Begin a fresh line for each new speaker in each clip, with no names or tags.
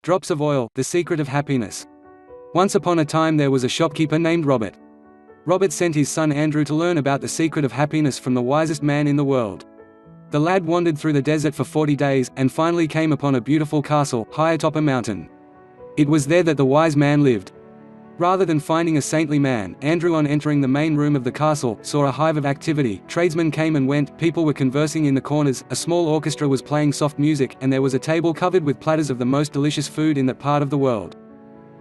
Drops of oil, the secret of happiness. Once upon a time there was a shopkeeper named Robert. Robert sent his son Andrew to learn about the secret of happiness from the wisest man in the world. The lad wandered through the desert for 40 days, and finally came upon a beautiful castle, high atop a mountain. It was there that the wise man lived. Rather than finding a saintly man, Andrew, on entering the main room of the castle, saw a hive of activity. Tradesmen came and went, people were conversing in the corners, a small orchestra was playing soft music, and there was a table covered with platters of the most delicious food in that part of the world.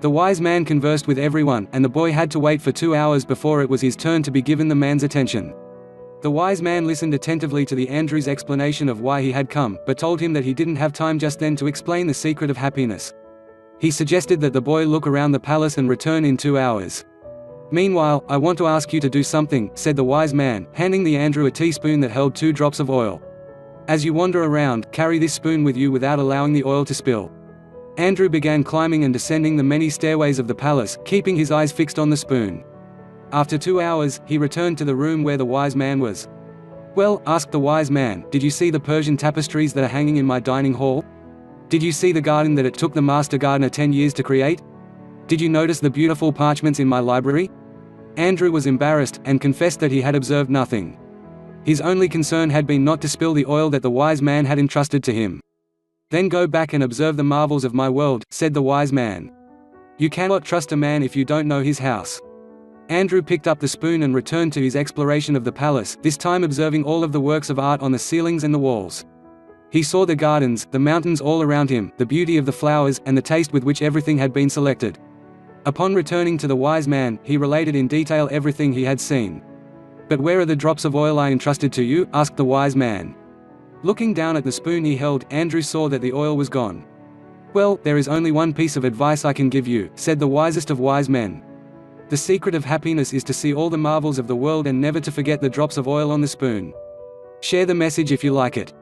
The wise man conversed with everyone, and the boy had to wait for 2 hours before it was his turn to be given the man's attention. The wise man listened attentively to Andrew's explanation of why he had come, but told him that he didn't have time just then to explain the secret of happiness. He suggested that the boy look around the palace and return in 2 hours. "Meanwhile, I want to ask you to do something," said the wise man, handing Andrew a teaspoon that held 2 drops of oil. "As you wander around, carry this spoon with you without allowing the oil to spill." Andrew began climbing and descending the many stairways of the palace, keeping his eyes fixed on the spoon. After 2 hours, he returned to the room where the wise man was. "Well," asked the wise man, "did you see the Persian tapestries that are hanging in my dining hall? Did you see the garden that it took the master gardener 10 years to create? Did you notice the beautiful parchments in my library?" Andrew was embarrassed, and confessed that he had observed nothing. His only concern had been not to spill the oil that the wise man had entrusted to him. "Then go back and observe the marvels of my world," said the wise man. "You cannot trust a man if you don't know his house." Andrew picked up the spoon and returned to his exploration of the palace, this time observing all of the works of art on the ceilings and the walls. He saw the gardens, the mountains all around him, the beauty of the flowers, and the taste with which everything had been selected. Upon returning to the wise man, he related in detail everything he had seen. "But where are the drops of oil I entrusted to you?" asked the wise man. Looking down at the spoon he held, Andrew saw that the oil was gone. "Well, there is only one piece of advice I can give you," said the wisest of wise men. "The secret of happiness is to see all the marvels of the world and never to forget the drops of oil on the spoon." Share the message if you like it.